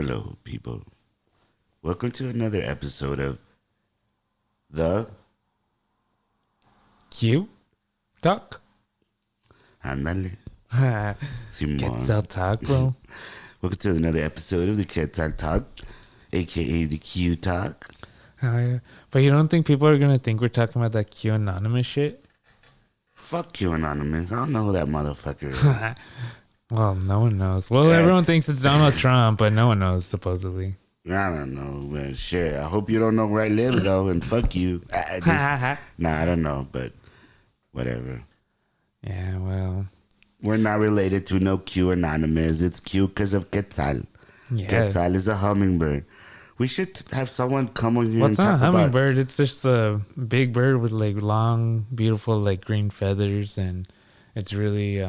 Hello, people. Welcome to another episode of The Q Talk. Ándale, Simón. Quetzal Talk, bro. Welcome to another episode of the Quetzal Talk, aka the Q Talk. Oh, yeah. But you don't think people are going to think we're talking about that Q anonymous shit? Fuck you, Anonymous. I don't know who that motherfucker is. Well, no one knows. Well, Yeah. everyone thinks it's Donald Trump, but no one knows, supposedly. I don't know, man. Shit. I hope you don't know where I live, though, and fuck you. I don't know, but whatever. Yeah, well. We're not related to no Q Anonymous. It's Q because of Quetzal. Yeah. Quetzal is a hummingbird. We should have someone come on here Well, it's and not a talk about... hummingbird. It's just a big bird with like long, beautiful, like green feathers, and it's really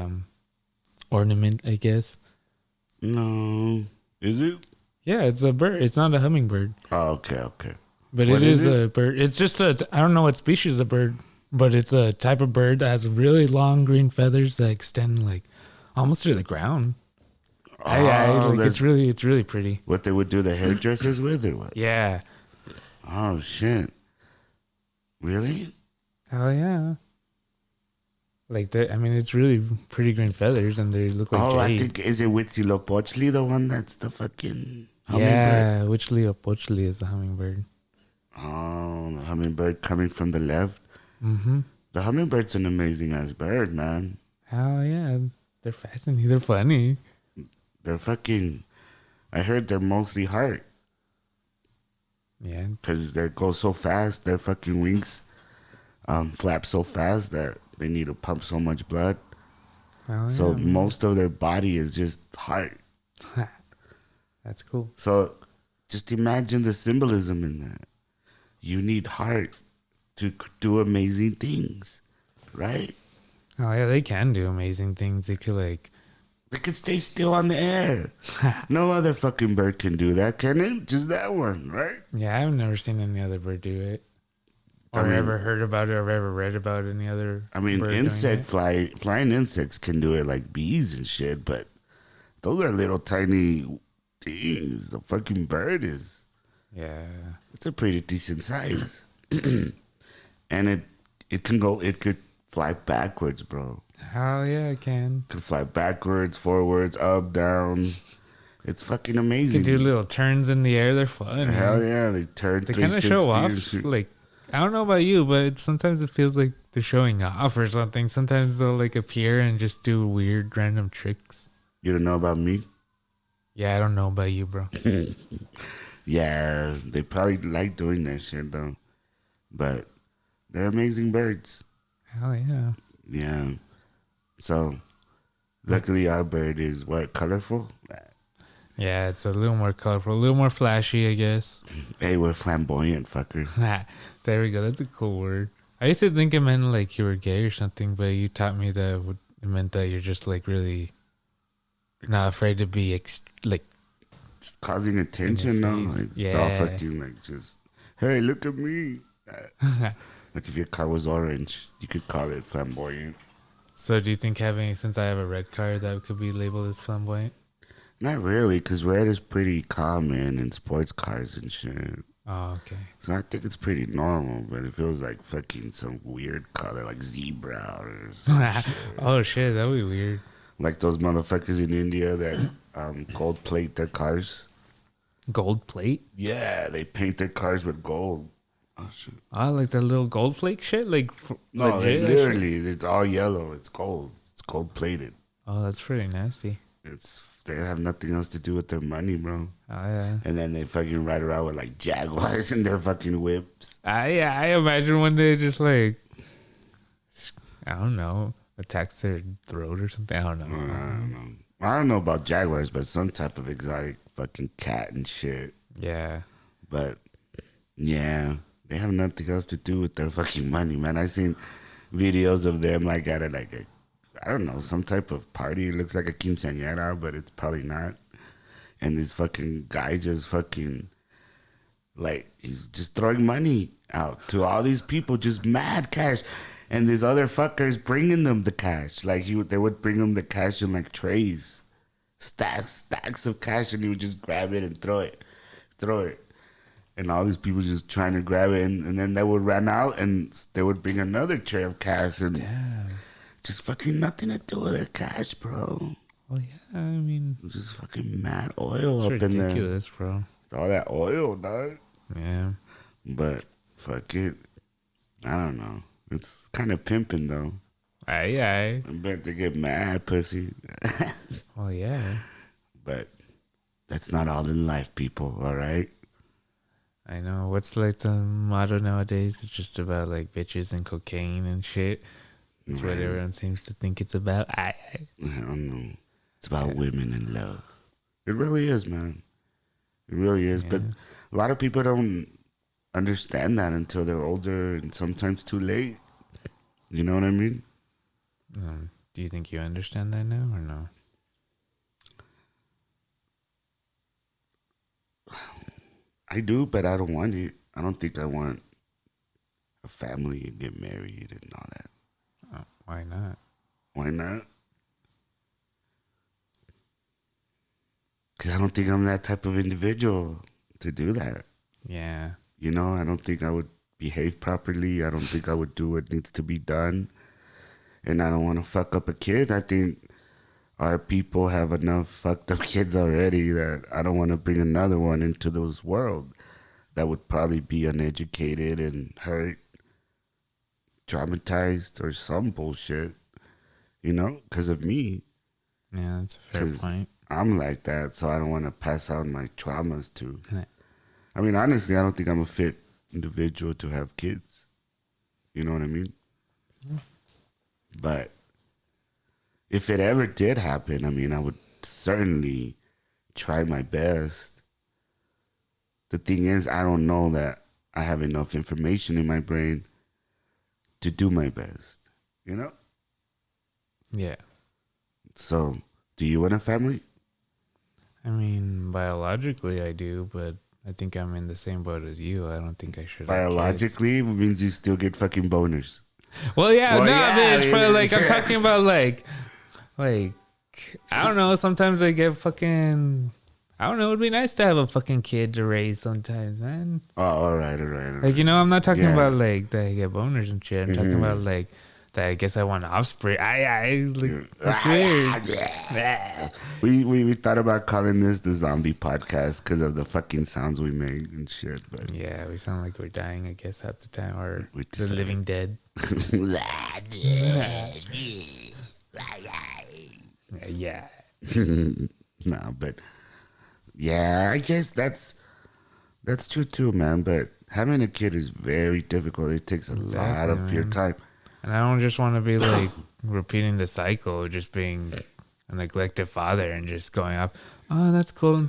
ornament, I guess. No. Is it? Yeah, it's a bird. It's not a hummingbird. Oh, okay. But What it is is it? a bird. It's just I don't know what species of bird, but it's a type of bird that has really long green feathers that extend like almost to the ground. That's It's really pretty. what they would do the hairdressers with or what? Yeah. Oh, shit. Really? Hell yeah. Like it's really pretty green feathers, and they look like I jade. think, is it Huitzilopochtli, the one that's the fucking hummingbird? Yeah, Huitzilopochtli is the hummingbird. Oh, the hummingbird coming from the left. Mm-hmm. The hummingbird's an amazing ass bird, man. Hell yeah, they're fascinating. They're funny. They're fucking... I heard they're mostly heart. Yeah. Because they go so fast, their fucking wings flap so fast that they need to pump so much blood. Hell yeah. So man. most of their body is just heart. That's cool. So just imagine the symbolism in that. You need heart to do amazing things, right? Oh yeah, they can do amazing things. They could like. They can stay still on the air. No other fucking bird can do that, can it? Just that one, right? Yeah, I've never seen any other bird do it, or I mean- ever heard about it, or ever read about any other. I mean, bird doing flying insects can do it like bees and shit, but those are little tiny things. The fucking bird is... it. Yeah. It's a pretty decent size. And it could fly backwards, bro. Hell yeah, I can. Can fly backwards, forwards, up, down. It's fucking They amazing. do little turns in the air. They're fun. Hell man. yeah, they turn They kind of 360 show and off. shit. Like, I don't know about you, but sometimes it feels like they're showing off or something. Sometimes they'll like appear and just do weird random tricks. You don't know about me? Yeah, I don't know about you, bro. Yeah, they probably like doing that shit though. But they're amazing birds. Hell yeah. Yeah. So luckily our bird is what, colorful? Yeah, it's a little more colorful, a little more flashy, I guess. Hey, we're flamboyant, fucker. There we go. That's a cool word. I used to think it meant like you were gay or something, but you taught me that it meant that you're just like really not afraid to be like. Just causing attention now. face. Like, it's all Yeah. fucking like just, hey, look at me. Like if your car was orange, you could call it flamboyant. So do you think since I have a red car, that could be labeled as flamboyant? Not really, because red is pretty common in sports cars and shit. Oh, okay. So I think it's pretty normal, but it feels like fucking some weird color, like zebra or some shit. Oh shit, that'd be weird. Like those motherfuckers in India that gold plate their cars. Gold plate? Yeah, they paint their cars with gold. Oh shit. Oh, like that little gold flake shit? Like No, they legit, that shit? literally, it's all yellow. It's gold. It's gold plated. Oh, that's pretty nasty. They have nothing else to do with their money, bro. Oh yeah. And then they fucking ride around with like Jaguars in their fucking whips. I imagine one day just like I don't know, attacks their throat or something. I don't know. I don't know about Jaguars, but some type of exotic fucking cat and shit. Yeah. But yeah, they have nothing else to do with their fucking money, man. I seen videos of them like at a I don't know, some type of party. It looks like a quinceañera, but it's probably not. And this fucking guy just fucking, like, he's just throwing money out to all these people, just mad cash. And these other fuckers bringing them the cash. Like, they would bring them the cash in, like, trays. stacks of cash, and he would just grab it and throw it. And all these people just trying to grab it, and then they would run out, and they would bring another tray of cash, and Damn. just fucking nothing to do with their cash, bro. Well, yeah, I mean, Just fucking mad oil it's up in there. ridiculous, bro. It's all that oil, dog. Yeah. But fuck it, I don't know. It's kind of pimping though. Aye. I bet they get mad, pussy. Well, yeah. But that's not all in life, people. All right. I know. What's like the motto nowadays? It's just about like bitches and cocaine and shit. That's what everyone seems to think it's about. I don't know. It's about women and love. It really is, man. It really is. But a lot of people don't understand that until they're older and sometimes too late. You know what I mean? Do you think you understand that now or no? I do, but I don't want it. I don't think I want a family and get married and all that. Oh, why not? Why not? Because I don't think I'm that type of individual to do that. Yeah. You know, I don't think I would behave properly. I don't think I would do what needs to be done. And I don't want to fuck up a kid. I think our people have enough fucked up kids already that I don't want to bring another one into this world that would probably be uneducated and hurt, traumatized, or some bullshit, you know, because of me. Yeah, that's a fair point. I'm like that, so I don't want to pass on my traumas to. I mean, honestly, I don't think I'm a fit individual to have kids. You know what I mean? But if it ever did happen, I mean, I would certainly try my best. The thing is, I don't know that I have enough information in my brain to do my best, you know? Yeah. So, do you want a family? I mean, biologically I do, but I think I'm in the same boat as you. I don't think I should have kids. Biologically means you still get fucking boners. Well, yeah, Well, no, yeah, bitch, but like I'm talking about like I don't know. Sometimes I get fucking. I don't know. It'd be nice to have a fucking kid to raise sometimes, man. Oh, all right. Like, you know, I'm not talking Yeah. about like that I get boners and shit. I'm talking about like that. I guess I want offspring. That's weird. We thought about calling this the zombie podcast because of the fucking sounds we make and shit. But Yeah, we sound like we're dying. I guess half the time, or We the just- living dead. Yeah. nah, but yeah, I guess that's true too, man. But having a kid is very difficult. It takes a lot of your man. time. And I don't just want to be like repeating the cycle, just being a neglected father and just going up. Oh, that's cool.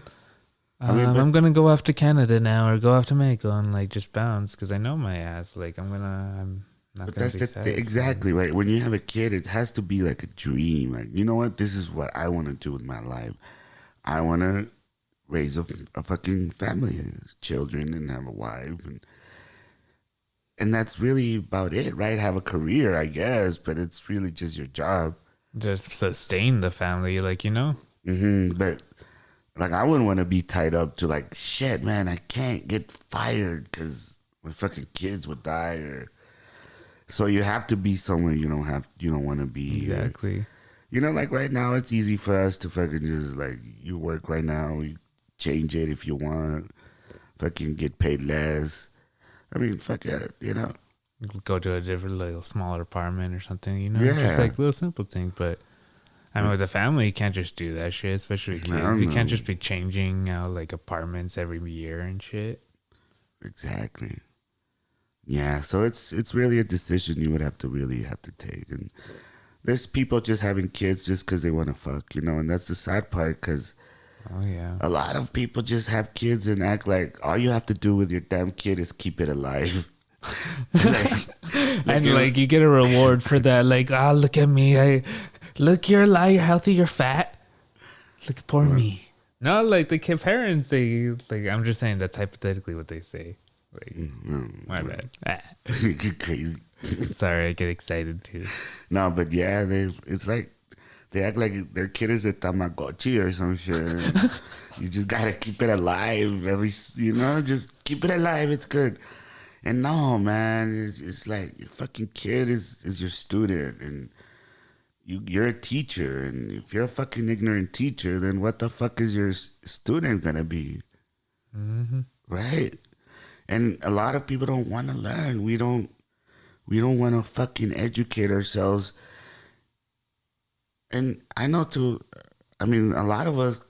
I'm gonna go off to Canada now, or go off to Mexico, and like just bounce because I know my ass. Like I'm not But gonna that's be the satisfied. exactly right. When you have a kid, it has to be like a dream. Like, you know what? This is what I want to do with my life. I want to raise a fucking family, children, and have a wife, and that's really about it, right? Have a career, I guess, but it's really just your job. Just sustain the family, like, you know. But like, I wouldn't want to be tied up to like, shit, man, I can't get fired because my fucking kids would die, or so you have to be somewhere you don't want to be. Exactly. You know, like right now, it's easy for us to fucking just like, you work right now, you change it if you want, fucking get paid less. I mean, fuck it, you know. Go to a different, little smaller apartment or something, you know. Yeah. Just like little simple things, but. I mean, with a family, you can't just do that shit, especially with kids. You can't just be changing out like apartments every year and shit. Exactly. Yeah, so it's really a decision you would have to take. And there's people just having kids just because they want to fuck, you know, and that's the sad part because Oh, yeah. a lot of people just have kids and act like all you have to do with your damn kid is keep it alive. And like you get a reward for that. Like, look at me. Look, you're alive, you're healthy, you're fat. Look, poor me. No, like the kid parents, they like. I'm just saying that's hypothetically what they say. Like, my bad. Crazy. Sorry, I get excited too. No, but yeah, it's like They act like their kid is a Tamagotchi or some shit. You just gotta keep it alive just keep it alive. It's good. And no, man, it's like your fucking kid is your student, and you're a teacher. And if you're a fucking ignorant teacher, then what the fuck is your student gonna be? Mm-hmm. Right? And a lot of people don't want to learn. We don't want to fucking educate ourselves. And I know I mean, a lot of us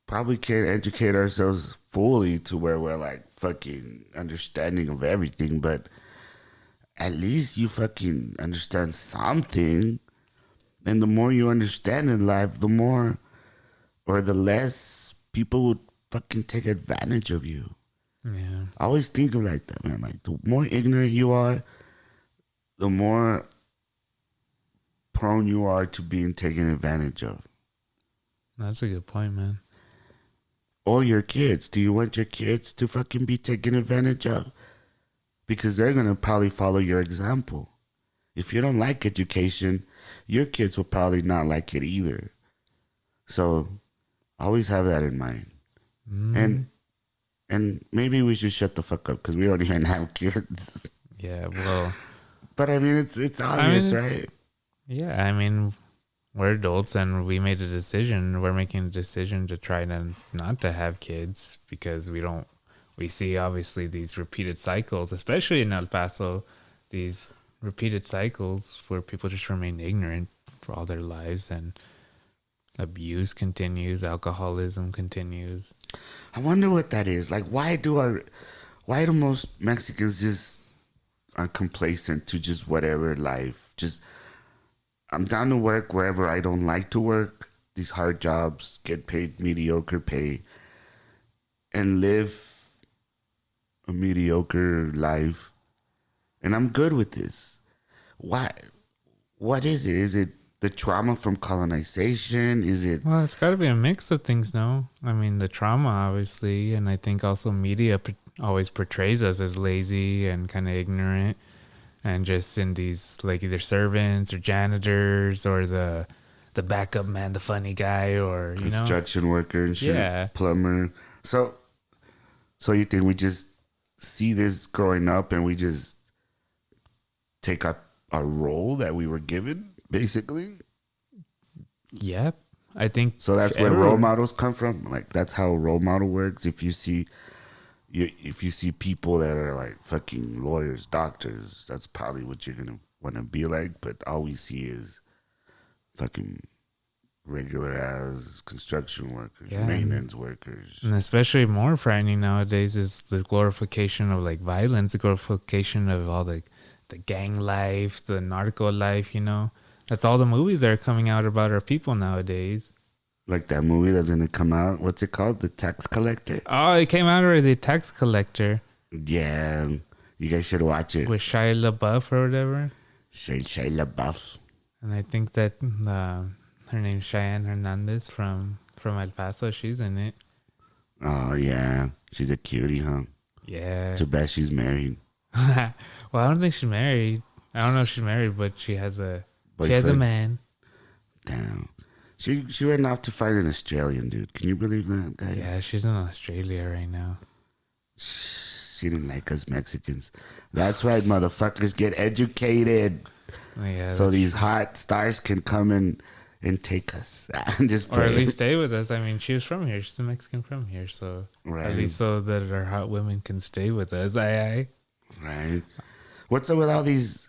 probably can't educate ourselves fully to where we're like fucking understanding of everything, but at least you fucking understand something. And the more you understand in life, the more or the less people would fucking take advantage of you. Yeah. I always think of like that, man. Like the more ignorant you are, the more prone you are to being taken advantage of. That's a good point, man. Or your kids. Do you want your kids to fucking be taken advantage of? Because they're going to probably follow your example. If you don't like education, your kids will probably not like it either. So always have that in mind. And maybe we should shut the fuck up because we don't even have kids. Yeah, well. But I mean, it's obvious, right? Yeah, I mean, we're adults and we made a decision. We're making a decision to try not to have kids because we see obviously these repeated cycles, especially in El Paso, these repeated cycles where people just remain ignorant for all their lives and abuse continues, alcoholism continues. I wonder what that is. Like, why do most Mexicans just are complacent to just whatever life? Just, I'm down to work wherever I don't like to work. These hard jobs, get paid mediocre pay, and live a mediocre life. And I'm good with this. Why? What is it? Is it the trauma from colonization? Is it? Well, it's got to be a mix of things, no? I mean, the trauma, obviously, and I think also media always portrays us as lazy and kind of ignorant, and just in these like either servants or janitors or the backup man, the funny guy, or construction worker and shit, yeah, plumber. So you think we just see this growing up and we just take our role that we were given? Basically, yeah, I think so. That's where role models come from. Like that's how a role model works. If you see people that are like fucking lawyers, doctors, that's probably what you're gonna want to be like. But all we see is fucking regular ass construction workers, maintenance workers, and especially more frightening nowadays is the glorification of like violence, the glorification of all the gang life, the narco life. That's all the movies that are coming out about our people nowadays. Like that movie that's going to come out. What's it called? The Tax Collector? Oh, it came out already, The Tax Collector. Yeah. You guys should watch it. With Shia LaBeouf or whatever. Shia LaBeouf. And I think that her name's Cheyenne Hernandez from El Paso. She's in it. Oh, yeah. She's a cutie, huh? Yeah. Too bad she's married. Well, I don't think she's married. I don't know if she's married, but she has a... Boyfriend. She has a man. Damn. She ran off to find an Australian dude. Can you believe that, guys? Yeah, she's in Australia right now. She didn't like us Mexicans. That's right, motherfuckers. Get educated. Yeah, so these hot stars can come and take us. Or at least stay with us. I mean, she was from here. She's a Mexican from here. So at least so that our hot women can stay with us. Aye. Right. What's up with all these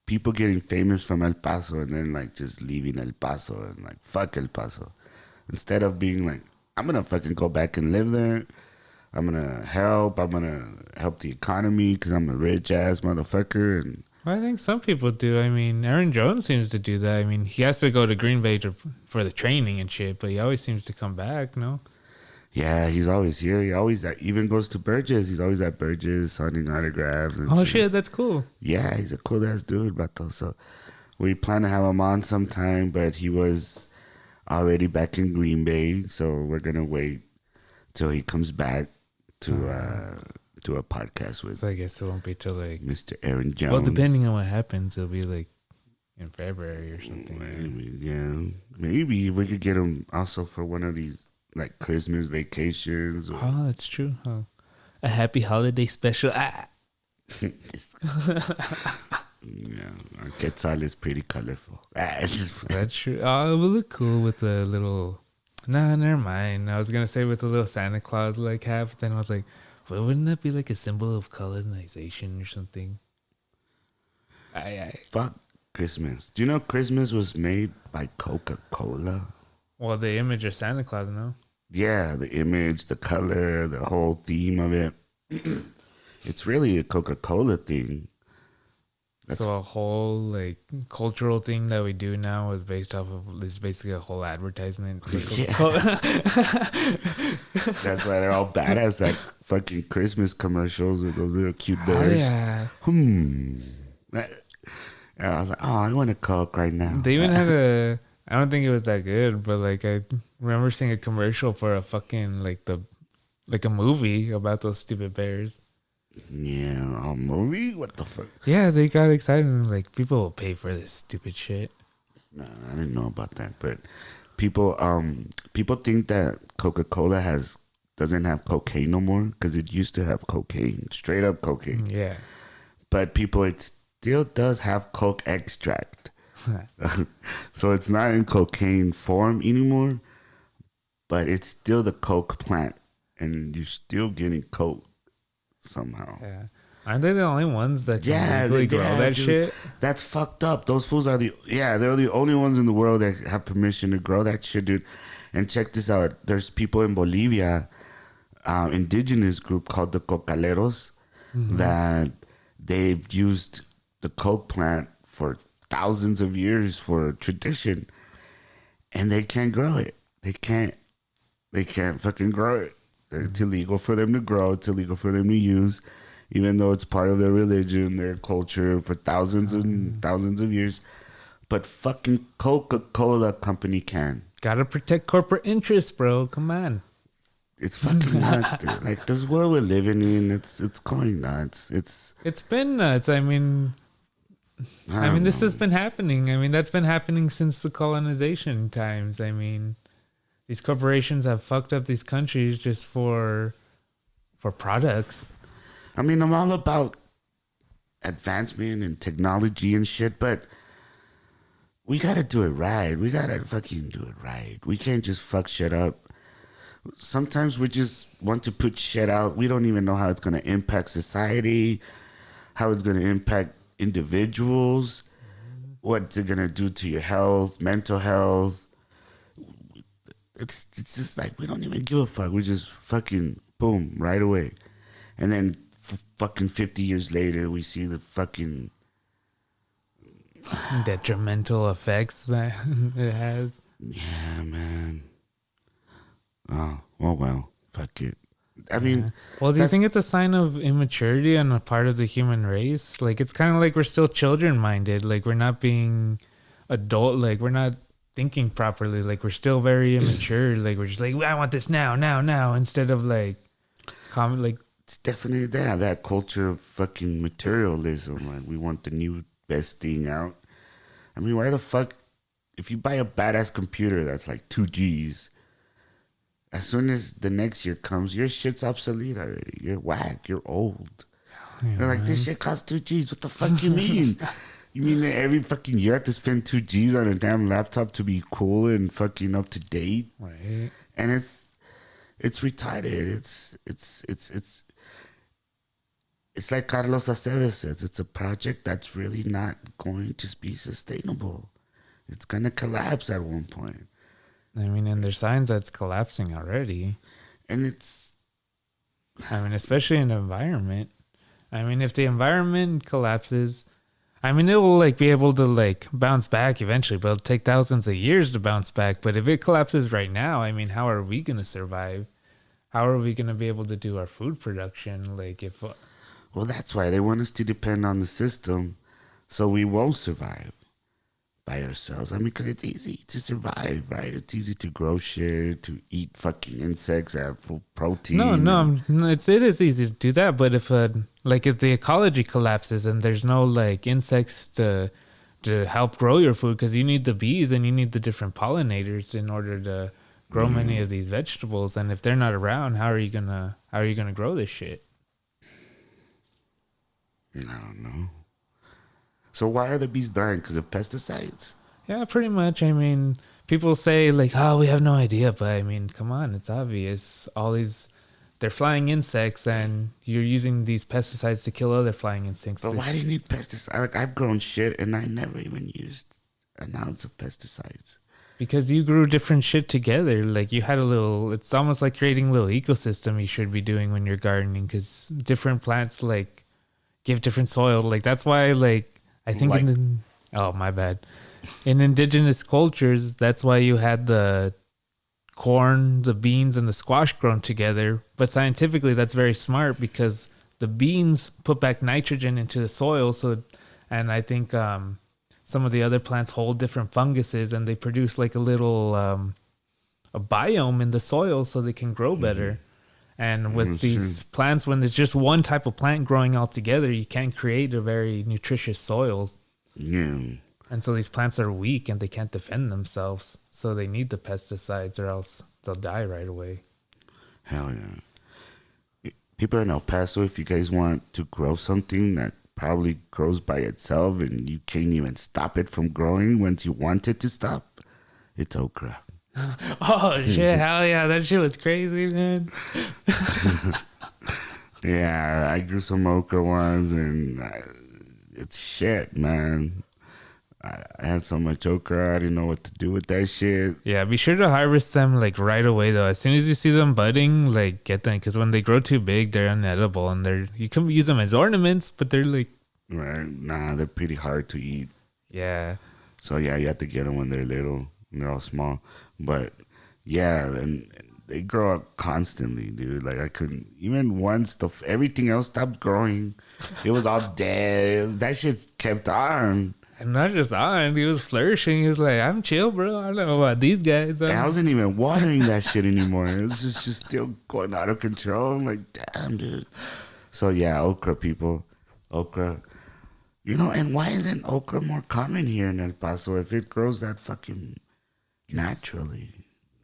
people getting famous from El Paso and then like just leaving El Paso and like fuck El Paso instead of being like, I'm gonna fucking go back and live there. I'm gonna help the economy because I'm a rich ass motherfucker. And well, I think some people do. I mean, Aaron Jones seems to do that. I mean, he has to go to Green Bay for the training and shit, but he always seems to come back. No. Yeah, he's always here. He always even goes to Burgess. He's always at Burgess signing autographs. And shit, that's cool. Yeah, he's a cool ass dude, Bato. So we plan to have him on sometime, but he was already back in Green Bay, so we're gonna wait till he comes back to do a podcast with. So I guess it won't be till like Mr. Aaron Jones. Well, depending on what happens, it'll be like in February or something. Maybe, yeah. Maybe we could get them also for one of these like Christmas vacations. Or Oh, that's true. Huh? A happy holiday special. Ah. yeah, our Quetzal is pretty colorful. It's just That's true. Oh, it will look cool with a little. Nah, never mind. I was gonna say with a little Santa Claus like hat, but then I was like, well, wouldn't that be like a symbol of colonization or something? I. fuck Christmas. Do you know Christmas was made by Coca-Cola? Well, the image of Santa Claus, no. Yeah, the image, the color, the whole theme of it. It's really a Coca-Cola thing. So a whole like cultural thing that we do now is based off of is basically a whole advertisement. Yeah. That's why they're all badass like fucking Christmas commercials with those little cute bears. Oh, yeah. I was like, oh, I want a Coke right now. They even had a. I don't think it was that good, but like I remember seeing a commercial for a fucking like a movie about those stupid bears. Yeah, a movie? What the fuck? Yeah, they got excited and like people will pay for this stupid shit. No, I didn't know about that. But people think that Coca-Cola doesn't have cocaine no more because it used to have cocaine, straight up cocaine. Yeah. But it still does have Coke extract. So it's not in cocaine form anymore, but it's still the Coke plant, and you're still getting Coke somehow. Yeah. Aren't they the only ones that can legally grow that dude, shit? That's fucked up. Those fools are they're the only ones in the world that have permission to grow that shit, dude. And check this out. There's people in Bolivia, indigenous group called the Cocaleros, that they've used the Coke plant for thousands of years for tradition, and they can't grow it. They can't fucking grow it. It's illegal for them to grow. It's illegal for them to use, even though it's part of their religion, their culture for thousands and thousands of years. But fucking Coca-Cola company can. Gotta protect corporate interests, bro. Come on. It's fucking nuts, dude. Like this world we're living in, it's going nuts. It's been nuts. I mean, this has been happening. I mean, that's been happening since the colonization times. I mean, these corporations have fucked up these countries just for products. I mean, I'm all about advancement and technology and shit, but we gotta do it right. We gotta fucking do it right. We can't just fuck shit up. Sometimes we just want to put shit out. We don't even know how it's gonna impact society, how it's gonna impact individuals, what's it gonna do to your health, mental health. It's just like we don't even give a fuck. We just fucking boom right away, and then fucking 50 years later we see the fucking detrimental effects that it has. Yeah, man. Oh well, fuck it. I mean, well, do you think it's a sign of immaturity on the part of the human race? Like, it's kind of like we're still children-minded. Like, we're not being adult. Like, we're not thinking properly. Like, we're still very immature. Like, we're just like, I want this now, instead of like, it's definitely that culture of fucking materialism. Like, we want the new best thing out. I mean, why the fuck? If you buy a badass computer that's like 2 G's, as soon as the next year comes, your shit's obsolete already. You're whack. You're old. Yeah, they're like, this shit costs 2 G's. What the fuck you mean? You mean that every fucking year I have to spend 2 G's on a damn laptop to be cool and fucking up to date? Right. And it's retarded. It's like Carlos Aceves says. It's a project that's really not going to be sustainable. It's gonna collapse at one point. I mean, and there's signs that it's collapsing already. And especially in the environment. I mean, if the environment collapses, I mean, it will like be able to like bounce back eventually, but it'll take thousands of years to bounce back. But if it collapses right now, I mean, how are we going to survive? How are we going to be able to do our food production? Like well, that's why they want us to depend on the system so we won't survive by ourselves. I mean, because it's easy to survive, right? It's easy to grow shit, to eat fucking insects that have full protein. No, it is easy to do that. But if the ecology collapses and there's no like insects to to help grow your food, because you need the bees and you need the different pollinators in order to grow many of these vegetables. And if they're not around, how are you gonna grow this shit? I don't know. So why are the bees dying? Because of pesticides? Yeah, pretty much. I mean, people say like, "Oh, we have no idea," but I mean, come on, it's obvious. All these, they're flying insects, and you're using these pesticides to kill other flying insects. But why do you need pesticides? Like, I've grown shit, and I never even used an ounce of pesticides. Because you grew different shit together. Like you had a little, it's almost like creating a little ecosystem you should be doing when you're gardening, because different plants like give different soil. Like that's why, like, I think Like- oh, my bad. In indigenous cultures, that's why you had the corn, the beans, and the squash grown together. But scientifically, that's very smart because the beans put back nitrogen into the soil. So, and I think, some of the other plants hold different funguses and they produce like a little a biome in the soil so they can grow better. And with these plants, when there's just one type of plant growing all together, you can't create a very nutritious soils. Yeah. And so these plants are weak and they can't defend themselves. So they need the pesticides or else they'll die right away. Hell yeah. People in El Paso, if you guys want to grow something that probably grows by itself and you can't even stop it from growing once you want it to stop, it's okra. Oh, shit. Hell yeah. That shit was crazy, man. Yeah, I grew some okra ones and it's shit, man. I had so much okra, I didn't know what to do with that shit. Yeah, be sure to harvest them like right away though. As soon as you see them budding, like get them, because when they grow too big, they're unedible and you can use them as ornaments, but they're like, Right? Nah, they're pretty hard to eat. yeah. So yeah, you have to get them when they're little and they're all small. But yeah, and they grow up constantly, dude. Like I couldn't even once everything else stopped growing. It was all dead. That shit kept on. And not just on, he was flourishing. He was like, I'm chill, bro. I don't know about these guys. And I wasn't even watering that shit anymore. It was just still going out of control. I'm like, damn, dude. So yeah, okra, people. Okra. You know, and why isn't okra more common here in El Paso if it grows that fucking naturally?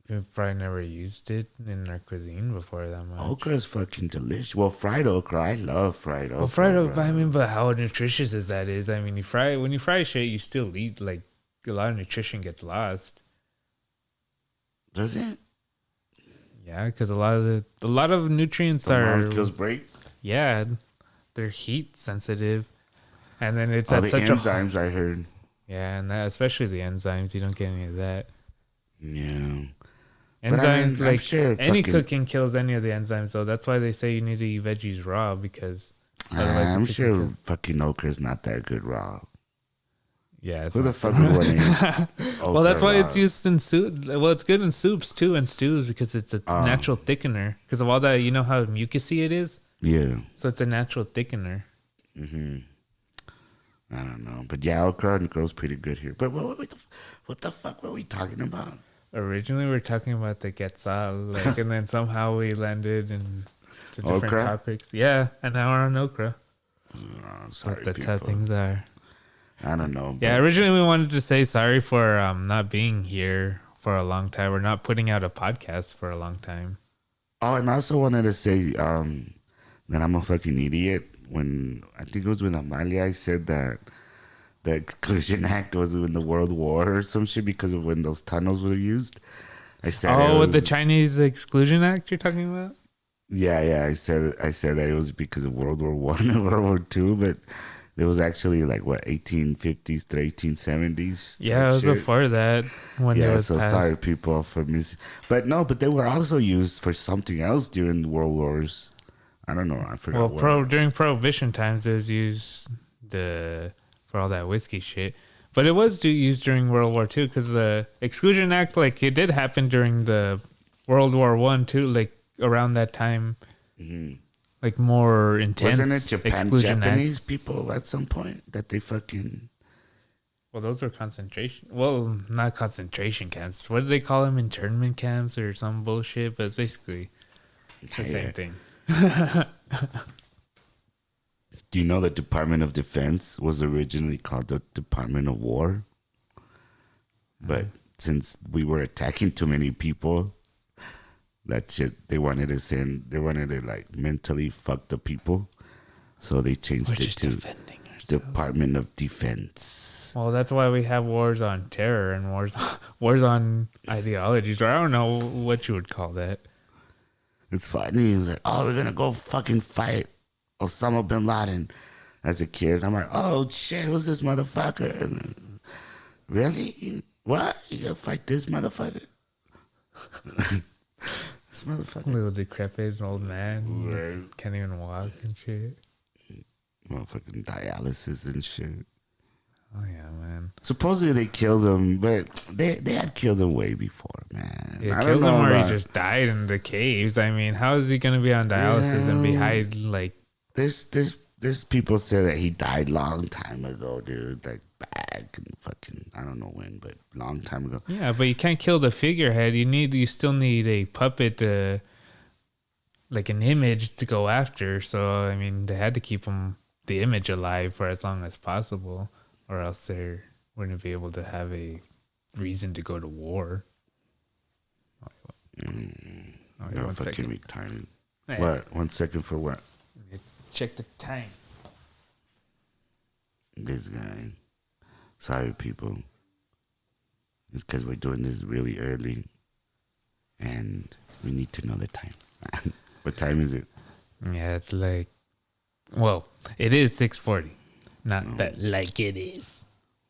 We've probably never used it in our cuisine before that much. Okra is fucking delicious. Well, fried okra, I love fried okra. Well, fried okra, bro. I mean, but how nutritious is that? I mean, when you fry shit, you still eat, like, a lot of nutrition gets lost. Does it? Yeah, because a lot of nutrients The are, molecules break? yeah, they're heat sensitive, and then it's Oh, at the such enzymes, I heard. yeah, and that, especially the enzymes, you don't get any of that. Yeah. Enzymes, But I mean, I'm like sure any fucking- cooking kills any of the enzymes, though. That's why they say you need to eat veggies raw, because otherwise I'm the cooking sure kills- fucking okra is not that good raw. Yeah, it's Who the not- fuck would want to eat well, that's why okra it's raw? used in soup. Well, it's good in soups too and stews because it's a Oh. natural thickener. Because of all that, you know how mucousy it is, Yeah. so it's a natural thickener. Mm-hmm. I don't know. But yeah, okra grows pretty good here. But what the fuck were we talking about? Originally, we were talking about the Quetzal, like, and then somehow we landed in to different Okra? topics. Yeah, and now we're on okra. Oh, sorry, But that's people. how things are. I don't know. Yeah, but- originally we wanted to say sorry for not being here for a long time. We're not putting out a podcast for a long time. Oh, and I also wanted to say that I'm a fucking idiot. When I think it was with Amalia, I said that the Exclusion Act was in the World War or some shit because of when those tunnels were used. I said, Oh, with the was- Chinese Exclusion Act you're talking about? yeah. I said that it was because of World War One and World War Two, but it was actually like what 1850s to 1870s. Yeah, it was shit. before that when it Yeah, was so passed. sorry people for but they were also used for something else during the World Wars. I don't know. I forgot. Well, what. during Prohibition times, it was used for all that whiskey shit. But it was used during World War II because the Exclusion Act, like, it did happen during the World War One too, like around that time, like more intense. Wasn't it Exclusion Japanese Acts. people at some point that they fucking? Well, those were concentration. Well, not concentration camps. What do they call them? Internment camps or some bullshit. But it's basically the same thing. Do you know the Department of Defense was originally called the Department of War? But since we were attacking too many people, that shit, they wanted to like mentally fuck the people. So they changed We're it just to defending ourselves. Department of Defense. Well, that's why we have wars on terror and wars on ideologies, or I don't know what you would call that. It's funny. It's like, oh, we're gonna go fucking fight Osama bin Laden. As a kid, I'm like, oh shit, who's this motherfucker? And, really? What? You gonna fight this motherfucker? This motherfucker. Little decrepit old man. Right. Can't even walk and shit. Motherfucking dialysis and shit. Oh, yeah, man. Supposedly they killed him, but they had killed him way before, man. Yeah, I killed don't him know or he about- just died in the caves. I mean, how is he going to be on dialysis and be high, like... There's people say that he died long time ago, dude. Like back and fucking I don't know when, but long time ago. Yeah, but you can't kill the figurehead. You still need a puppet, like an image to go after. So, I mean, they had to keep the image alive for as long as possible, or else they wouldn't be able to have a reason to go to war. You're one fucking second. retarded. Yeah. What? 1 second for what? Check the time. This guy. Sorry, people. It's because we're doing this really early, and we need to know the time. What time is it? Yeah, it's like, well, it is 6:40. Not that like it is.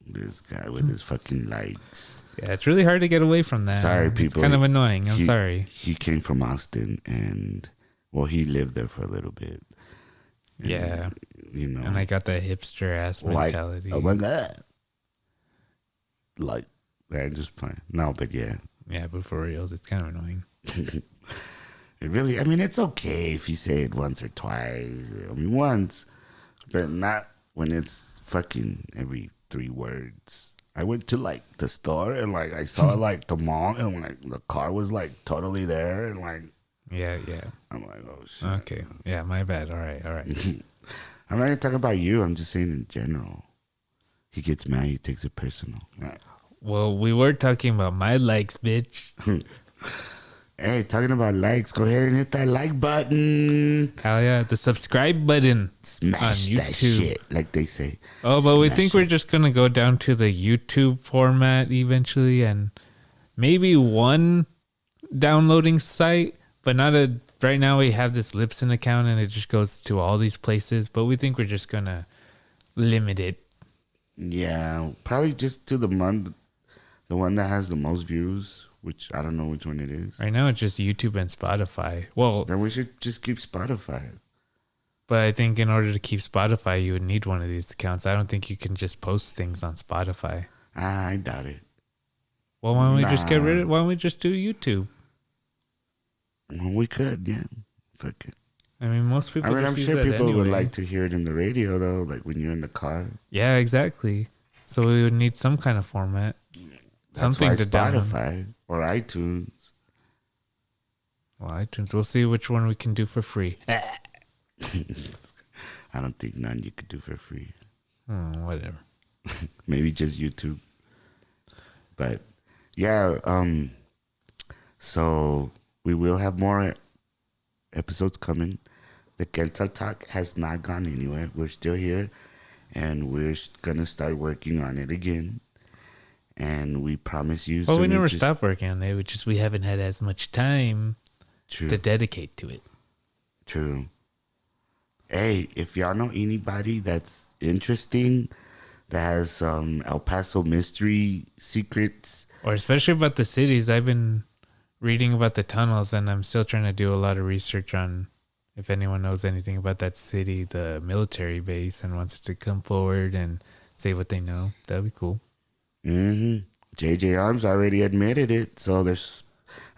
This guy with his fucking lights. Yeah, it's really hard to get away from that. Sorry, It's people. kind of annoying. I'm sorry. He came from Austin, and well, he lived there for a little bit. And, Yeah. you know, And I got that hipster ass like, mentality. oh my god, like, man, just playing. No, but yeah, Yeah, but for reals, it's kind of annoying. it really. I mean, it's okay if you say it once or twice. I mean, once, but not when it's fucking every 3 words. I went to like the store and like I saw like the mall and like the car was like totally there and like Yeah. I'm like, oh shit. Okay. Yeah, my bad. All right. I'm not even talking about you. I'm just saying in general. He gets mad. He takes it personal. Well, we were talking about my likes, bitch. Hey, talking about likes, go ahead and hit that like button. Hell yeah. The subscribe button Smash on that YouTube. shit, like they say. Oh, but we Smash think it. we're just going to go down to the YouTube format eventually and maybe one downloading site, but not a. Right now we have this Libsyn account and it just goes to all these places, but we think we're just going to limit it. Yeah, probably just to the one that has the most views, which I don't know which one it is. Right now it's just YouTube and Spotify. Well, Then we should just keep Spotify. but I think in order to keep Spotify, you would need one of these accounts. I don't think you can just post things on Spotify. I doubt it. Well, why don't we just get Nah. rid of? Why don't we just do YouTube? Well, we could, yeah. Fuck it. I mean, most people. I mean, just I'm use sure that people would anyway. like to hear it in the radio, though, like when you're in the car. Yeah, exactly. So we would need some kind of format, That's something why to download. Spotify or iTunes. Well, iTunes. We'll see which one we can do for free. I don't think none you could do for free. Whatever. Maybe just YouTube. But yeah, so we will have more episodes coming. The Quetzal Talk has not gone anywhere. We're still here, and we're gonna start working on it again. And we promise you. Well, we some never interest- stopped working on it. We haven't had as much time True. to dedicate to it. True. Hey, if y'all know anybody that's interesting, that has some El Paso mystery secrets, Or especially about the cities. I've been reading about the tunnels, and I'm still trying to do a lot of research on if anyone knows anything about that city, the military base, and wants to come forward and say what they know. That'd be cool. JJ Arms already admitted it. So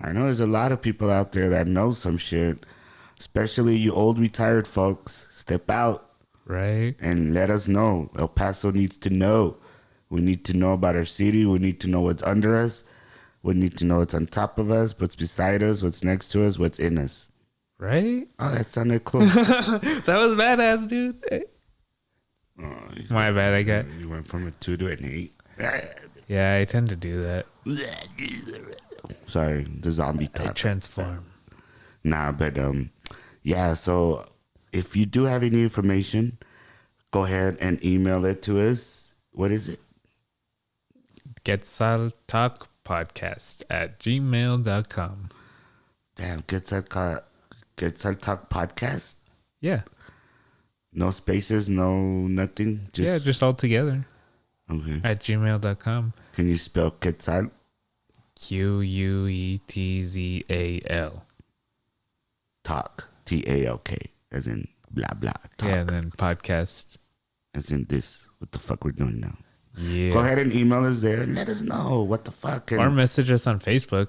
I know there's a lot of people out there that know some shit, especially you old retired folks. Step out Right? and let us know. El Paso needs to know. We need to know about our city. We need to know what's under us. We need to know what's on top of us, what's beside us, what's next to us, what's in us. Right? Oh, that sounded cool. That was badass, dude. My bad. You went from a 2 to an 8. Yeah, I tend to do that. Sorry, the zombie I talk. transform. Nah, but yeah. So if you do have any information, go ahead and email it to us. What is it? Quetzal Talk Podcast at gmail.com. Damn, Quetzal Talk Podcast. Yeah. No spaces, no nothing. Just all together Okay. at gmail.com. Can you spell Quetzal? Quetzal. Talk. TALK. As in blah blah. Talk. Yeah, and then podcast. As in this. What the fuck we're doing now. Yeah. Go ahead and email us there and let us know what the fuck. Or message us on Facebook.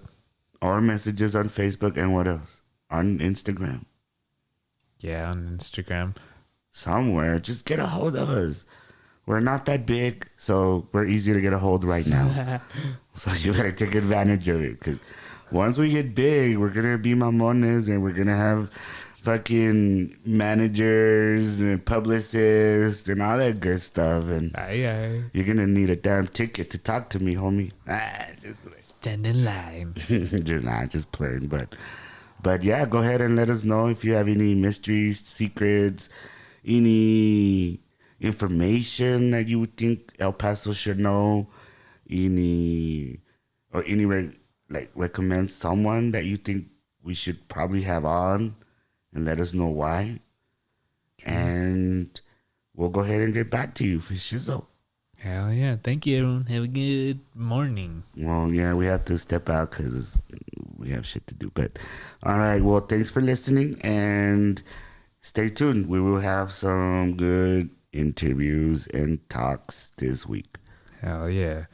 Or messages on Facebook and what else? On Instagram. Yeah, on Instagram. Somewhere. Just get a hold of us. We're not that big, so we're easy to get a hold right now. So you better take advantage of it. Because once we get big, we're going to be mamones and we're going to have fucking managers and publicists and all that good stuff. And Aye. you're going to need a damn ticket to talk to me, homie. Stand in line. just playing. But yeah, go ahead and let us know if you have any mysteries, secrets, any information that you would think El Paso should know, recommend someone that you think we should probably have on, and let us know why. And we'll go ahead and get back to you for shizzle. Hell yeah. Thank you, everyone. Have a good morning. Well, yeah, we have to step out because we have shit to do. But all right, well, thanks for listening and stay tuned. We will have some good interviews and talks this week. Hell yeah.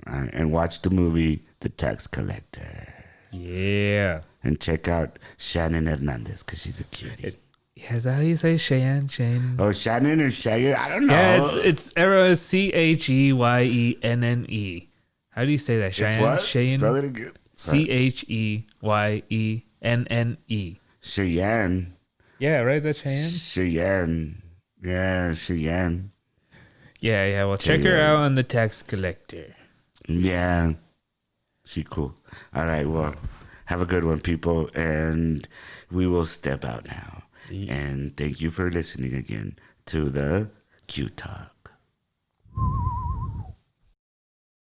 And watch the movie The Tax Collector. Yeah. And check out Shannon Hernandez because she's a cutie. Yeah, is that how you say Cheyenne? Shane? Oh, Shannon or Cheyenne? I don't know. Yeah, it's Cheyenne. How do you say that? Cheyenne? It's what? Cheyenne? Spell it again. Cheyenne. Cheyenne. Yeah, right? That's Cheyenne? Cheyenne. Yeah, Cheyenne. Yeah. Well, check her out on The Tax Collector. Yeah. She cool. All right, well, have a good one, people. And we will step out now. Yeah. And thank you for listening again to the Q Talk.